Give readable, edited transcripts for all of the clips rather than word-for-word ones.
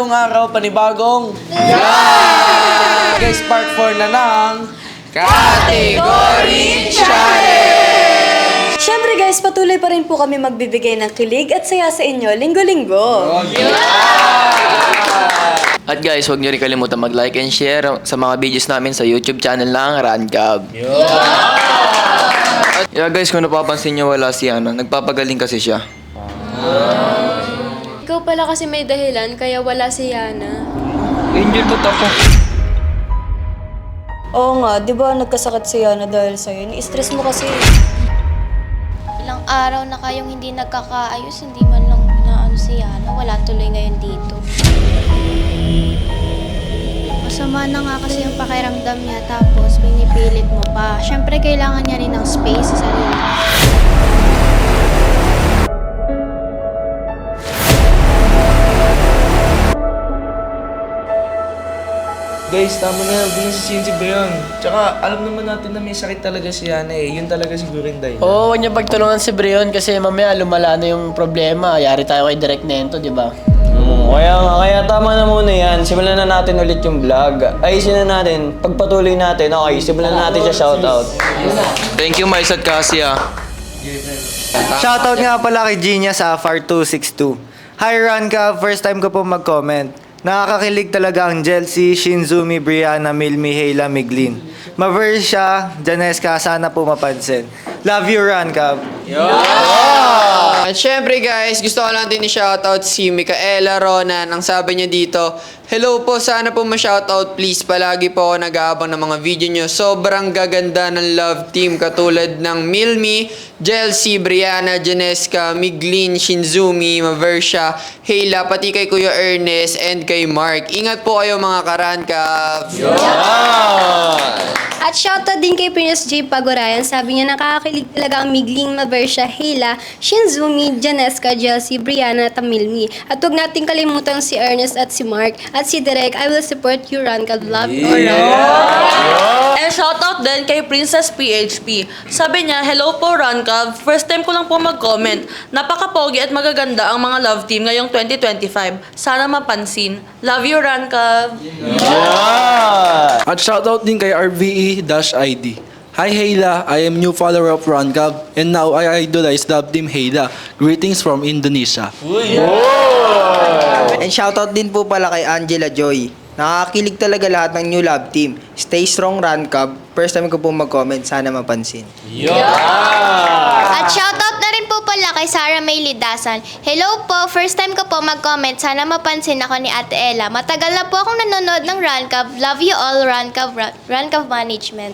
panibagong araw, panibagong Guys, part 4 na ng Category Challenge! Siyempre guys, patuloy pa rin po kami magbibigay ng kilig at saya sa inyo linggo-linggo. At guys, huwag nyo rin kalimutan mag-like and share sa mga videos namin sa YouTube channel ng Rancab. Yeah guys, kung napapansin nyo, wala si Ana. Nagpapagaling kasi siya. Ikaw pala kasi may dahilan kaya wala si Yana. Angel, ba't ako? Oo nga, di ba nagkasakit si Yana dahil sa'yo? Ni-stress mo kasi. Ilang araw na kayong hindi nagkakaayos, hindi man lang inaano si Yana. Wala tuloy ngayon dito. Masama na nga kasi yung pakiramdam niya, tapos pinipilit mo pa. Siyempre, kailangan niya rin ng space sa sarili. Guys, tama na, hindi si Sinsiba yun. Tsaka, alam naman natin na may sakit talaga si Yana eh. Yun talaga siguro yung dahilan. Oo, huwag niya pagtulungan si Brion kasi mamaya lumala na yung problema. Yari tayo kay Direk Nento, di ba? Kaya tama na muna yan. Simulan na natin ulit yung vlog. Ayusin na natin. Pagpatuloy natin, okay, simulan na natin siya shoutout. Thank you, Mais at Cassia. Shoutout nga pala kay Genius Afar 262. Hi Ranka, first time ko po mag-comment. Nakakakilig talaga ang Jelsi, Shinzumi, Brianna, Milmi, Hayla, Miglin. Maverse siya, Janeska, sana po mapansin. Love you, Ranka. At syempre guys, gusto ko lang din i-shoutout si Micaela Ronan. Ang sabi niya dito, hello po, sana po ma-shoutout please. Palagi po ako nag-aabang ng mga video nyo. Sobrang gaganda ng love team katulad ng Milmi, Jelsi, Brianna, Janeska, Miglin, Shinzumi, Maversha, Hayla, pati kay Kuya Ernest and kay Mark. Ingat po kayo mga Karankab. At shoutout din kay Prince J. Pagorayan. Sabi niya nakakakilig talaga ang Migling, Maversha, Hayla, Shinzumi, Janeska, Jelsi, Brianna, Tamilmi. At huwag natin kalimutan si Ernest at si Mark. At si Direk, I will support you, Rancab. Love you. And shoutout din kay Princess PHP. Sabi niya, hello po Rancab. First time ko lang po mag-comment. Napaka-pogi at magaganda ang mga love team ngayong 2025. Sana mapansin. Love you, Rancab. At shoutout din kay RVE-ID. Hi Hayla, I am new follower of Rancab and now I idolize love team Hayla. Greetings from Indonesia. And shoutout din po pala kay Angela Joy. Nakakakilig talaga lahat ng new love team. Stay strong, Rancab. First time ko po mag-comment, sana mapansin. At shoutout na rin po pala kay Sarah May Lidasan. Hello po, first time ko po mag-comment. Sana mapansin ako ni Ate Ella. Matagal na po akong nanonood ng Rancab. Love you all, Rancab Management.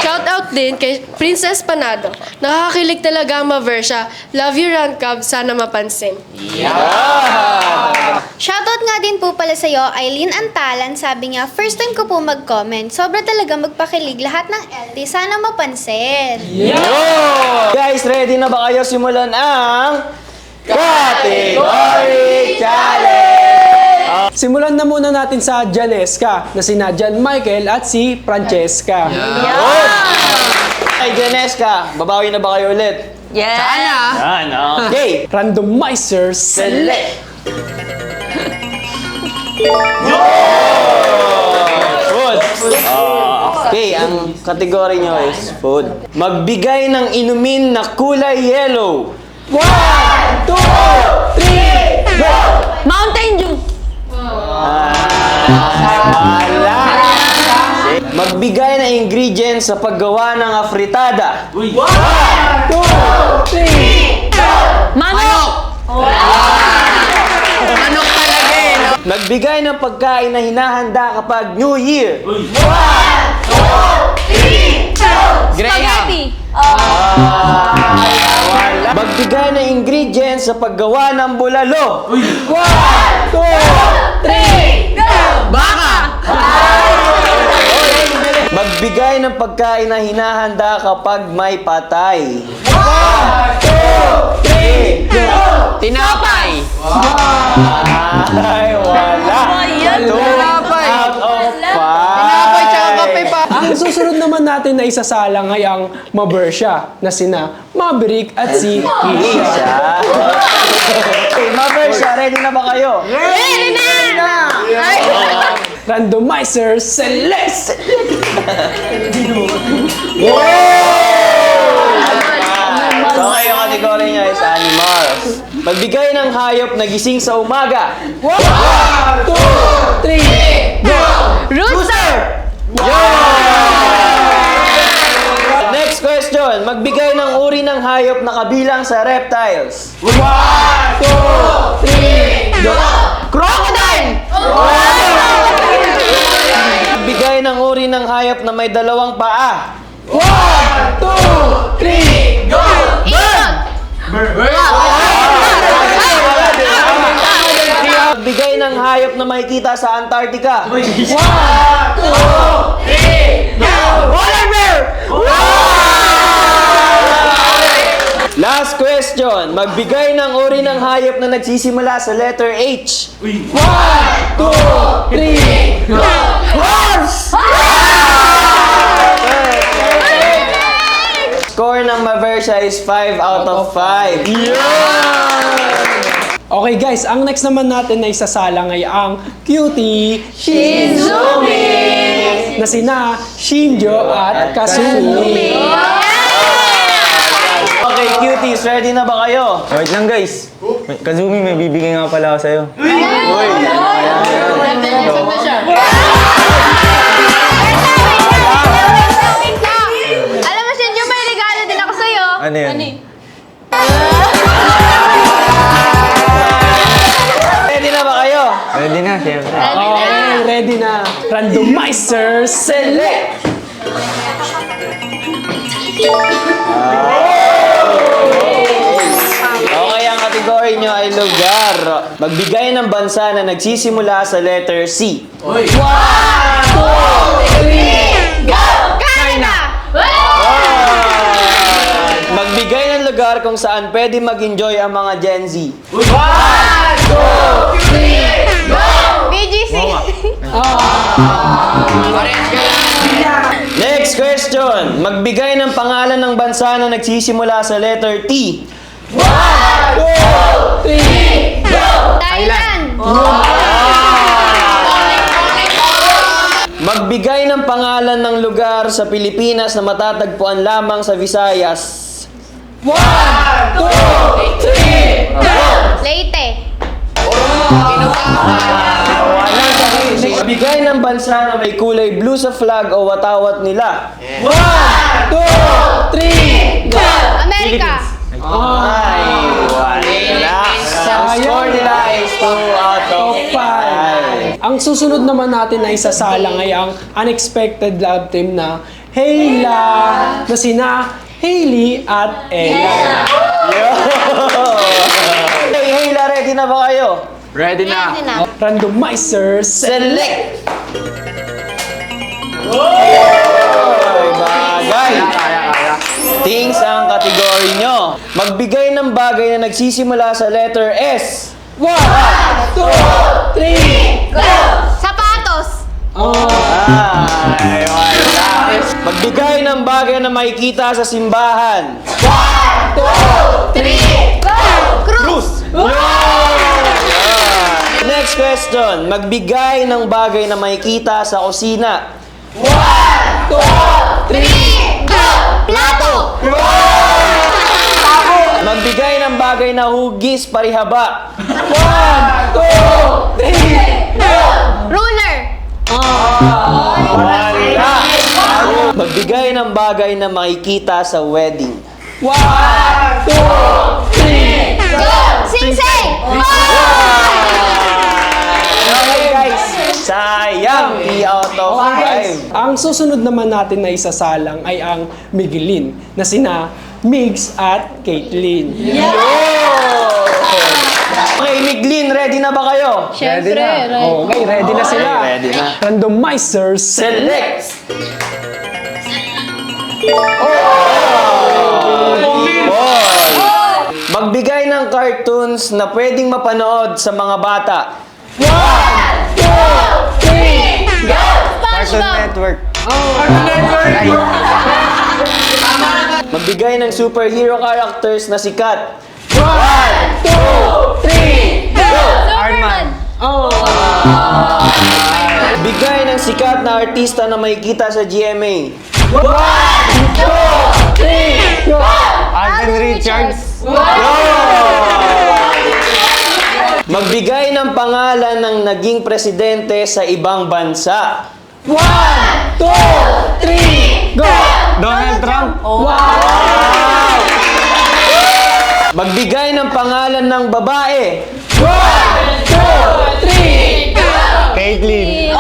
Shoutout din kay Princess Panado. Nakakakilig talaga ang Maversha. Love you, Rancab. Sana mapansin. Shoutout nga din po pala sa'yo, Eileen Antalan. Sabi niya, first time ko po mag-comment. Sobra talaga magpakilig lahat ng LT. Sana mapansin. Guys, ready na ba kayo simulan ang Category Challenge? Simulan na muna natin sa Janeska na sina Jan Michael at si Francesca. Hey Janeska, babawi na ba kayo ulit? Yes! Sana! Okay! Randomizer Select! Food! Okay, ang kategory nyo is food. Magbigay ng inumin na kulay yellow. 1, 2, 3, go! Mountain Dew! Wala! Magbigay ng ingredients sa paggawa ng afritada. 1, 2, 3, go! Manok! Manok talaga eh, no? Magbigay ng pagkain na hinahanda kapag New Year. 1, 2, 3, go! Spaghetti! Wala. Magbigay ng ingredients sa paggawa ng bulalo. 1, 2, 3, go! Baka! Magbigay ng pagkain na hinahanda kapag may patay. 1, 2, 3, go! Tinapay! Ay, wala. Ayan, Two tinapay. out of 5. Tinapay tsaka kape pa. Ang Ang susunod naman natin na isasalang ay ang Mabersha na sina Maverick at si Keisha. Okay, Mabersha, ready na ba kayo? Ready na! Randomizer Select! So, yung kategory niya is animals. Magbigay ng hayop na gising sa umaga. 1, 2, 3, go! Rooster! Next question. Magbigay ng uri ng hayop na kabilang sa reptiles. 1, 2, 3, go! Crocodile! Magbigay ng uri ng hayop na may dalawang paa. 1, 2, 3, go! Ibon! Magbigay ng hayop na makikita sa Antarctica. 1, 2, 3, go! Polar bear! Last question. Magbigay ng uri ng hayop na nagsisimula sa letter H. 1, 2, 3, go! Horse! Score ng Maversha is 5 out of 5. Okay guys, ang next naman natin na isasalang ay ang cutie Shinzumi na sina Shinjo at Kasumi. Okay, cuties, ready na ba kayo? Wait lang guys. Kazumi, may bibigay nga pala ako sa'yo. Alam mo, Shinjo, may regalo din ako sa'yo. Ano yun? Ready na ba kayo? Ready na, syempre. Okay, ready na. Randomizer Select! Okay, ang kategory nyo ay lugar. Magbigay ng bansa na nagsisimula sa letter C. 1, 2, 3, go! China! Magbigay ng lugar kung saan pwede mag-enjoy ang mga Gen Z. 1, 2, 3, go! BGC! Next question. Magbigay ng pangalan ng bansa na nagsisimula sa letter T. 1, 2, 3, go! Thailand! Magbigay ng pangalan ng lugar sa Pilipinas na matatagpuan lamang sa Visayas. 1, 2, 3, go! Leyte! Magbigay ng bansa na may kulay blue sa flag o watawat nila. 1, 2, 3, go! Amerika! Ay, wala. Ang score nila is 2 out of 5. Ang susunod naman natin na isasalang ay ang unexpected love team na Hayla na sina Hailey at Ella. Hey, Hayla, ready na ba kayo? Ready na. Ready na. Randomizer Select! Oy, bagay! Things ang kategory nyo. Magbigay ng bagay na nagsisimula sa letter S. 1, 2, 3, go! Sapatos! Ay, wala. Magbigay ng bagay na makikita sa simbahan. 1, 2, 3, Go! Cruz! Next question. Magbigay ng bagay na makikita sa kusina. 1, 2, 3, Go! Plato! Magbigay ng bagay na hugis parihaba. 1, 2, 3, go! Ruler! Wala. Magbigay ng bagay na makikita sa wedding. 1, 2, 3, Go! Sing-sing! Okay guys, sayang 3 out of 5. Ang susunod naman natin na isasalang ay ang Miguelin na sina Migs at Caitlyn. Okay, Miglin, ready na ba kayo? Syempre, right. Okay, ready na sila. Ready na. Randomizer Select! Magbigay ng cartoons na pwedeng mapanood sa mga bata. 1, 2, 3, go! Cartoon Network. Magbigay ng superhero characters na sikat. 1, 2, 3, go! Superman! Bigay ng sikat na artista na makikita sa GMA. 1, 2, 3, go! Alden Richards. Magbigay ng pangalan ng naging presidente sa ibang bansa. 1, 2, 3, go! Donald Trump. Magbigay ng pangalan ng babae. 1, 2, 3, go! Caitlyn.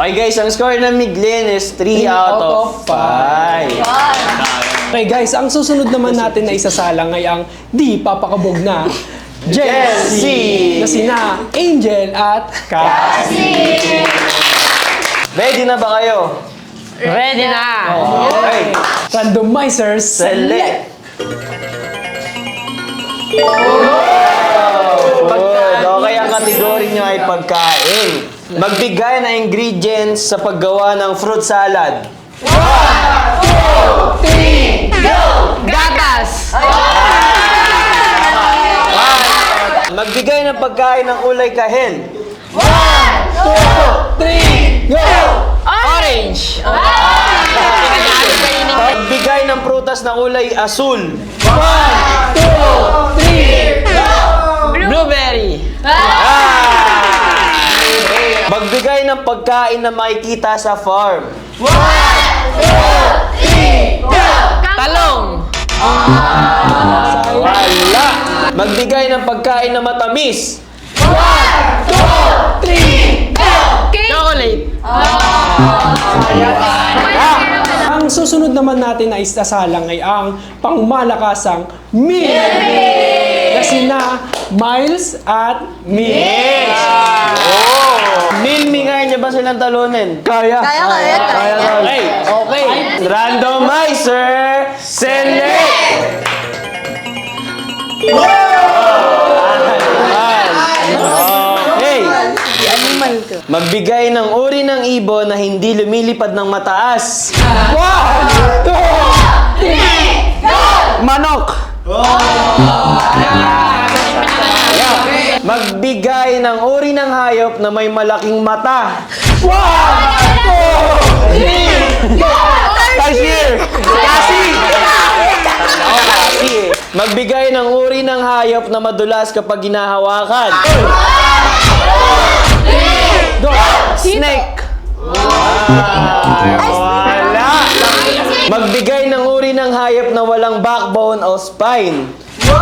Okay guys, ang score ng Miglin is 3 out of 5. Okay guys, ang susunod naman natin na isasalang ay ang di papakabog na Jessie! na sina Angel at Cassie. Ready na ba kayo? Ready na! Okay. Randomizers Select! Okay, ang kategory nyo ay pagkain. Magbigay na ingredients sa paggawa ng fruit salad. 1, 2, 3, go! Gatas! Magbigay ng pagkain ng ulay kahel. 1, 2, 3, go! Orange! Magbigay ng prutas na kulay asul. 1, 2, 3, go! Blueberry! Magbigay ng pagkain na makikita sa farm. 1, 2, 3, go! Talong! Wala! Magbigay ng pagkain na matamis. 1, 2, 3, go! Chocolate! Ang susunod naman natin na isasalang ay ang pangmalakasang Milmi! Na sina Miles at Mitch. Milmi, kaya niya ba silang talunin? Kaya. Okay. Randomizer, select! Okay. Magbigay ng uri ng ibon na hindi lumilipad ng mataas. 1, 2, 3, go! Manok! Magbigay ng uri ng hayop na may malaking mata. 1, 2, 3, go! Cashier! Cassie! Magbigay ng uri ng hayop na madulas kapag ginahawakan. 1, 2, 3, go! Snake! Wala! Magbigay ng uri ng hayop na walang backbone o spine. 1,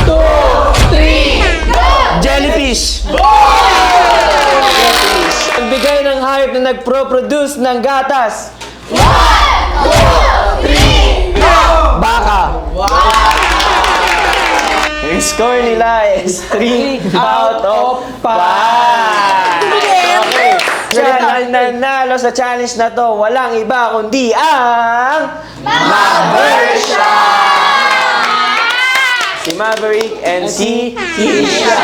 2, 3, go! Jellyfish! Jellyfish! Magbigay ng hayop na nagpro-produce ng gatas. 1, 2, 3, go! Baka! Yung score nila is 3 out of 5. Okay. Ang nanalo sa challenge na to, walang iba kundi ang Maversha! Si Maverick and si Isha.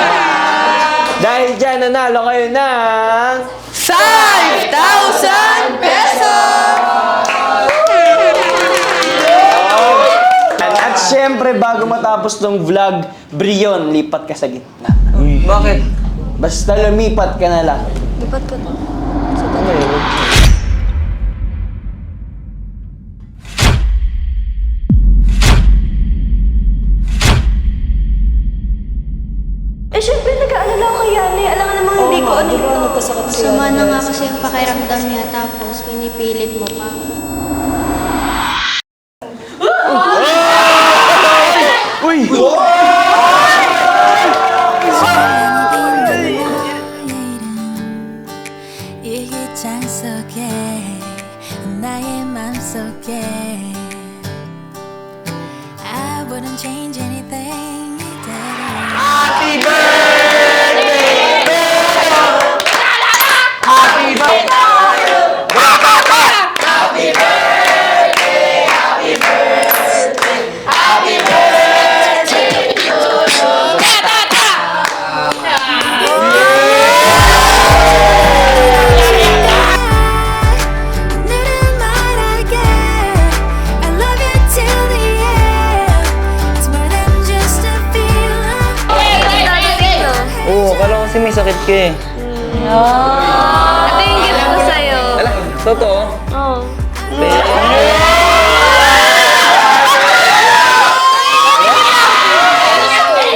Dahil dyan, nanalo kayo ng 5,000 pesos! At syempre, bago matapos tong vlog, Brion, lipat ka sa gitna. Bakit? Basta lumipat ka na lang. Lipat ko. syempre nag-aalala ako kay Yana. Alam nga namang hindi ko ano ito. Nagkasakit siya. Masama na nga kasi ang pakiramdam niya tapos pinipilit mo pa. Uy! 일기장 속에 나의 맘속에 I wouldn't change anything Happy birthday! Happy birthday! Happy birthday! Happy birthday! Happy birthday to you! sakit ka eh. Ito yung gift ko sa'yo. Ala, totoo? Oo.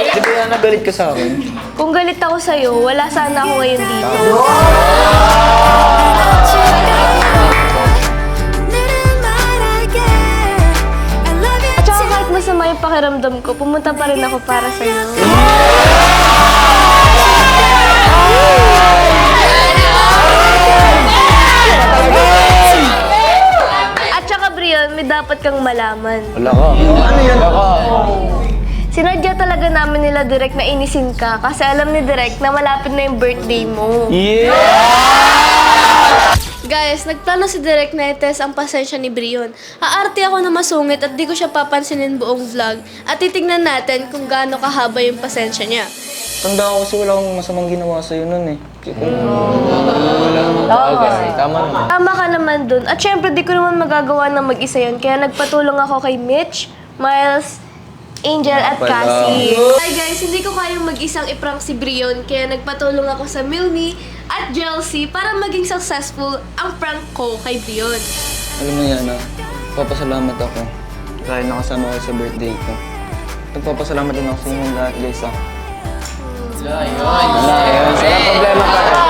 Di ba yan nagalit ka sa akin? Kung galit ako sa'yo, wala sana ako ngayon dito. At saka kahit masama yung pakiramdam ko, pumunta pa rin ako para sa'yo. At saka Brion, may dapat kang malaman. Wala ka. Ano yan? Wala ka. Sinadya talaga namin nila Direk na inisin ka kasi alam ni Direk na malapit na yung birthday mo. Yeah! Guys, nagplano si Direk na i-test ang pasensya ni Brion. Aarte ako na masungit at di ko siya papansinin buong vlog. At titignan natin kung gaano kahaba yung pasensya niya. Tanda ko kasi wala akong masamang ginawa sa'yo nun eh. Wala namang bagay. Tama naman. Tama ka naman dun. At syempre, di ko naman magagawa ng mag-isa yun. Kaya nagpatulong ako kay Mitch, Miles, Angel at Cassie. Hi guys, hindi ko kayang mag-isang iprank si Brion. Kaya nagpatulong ako sa Milmi at Jelsie para maging successful ang prank ko kay Brion. Alam mo yan ah, papasalamat ako dahil nakasama ko sa birthday ko. Nagpapasalamat din ako sa inyo lahat guys ah. Wala yun. Wala problema pa.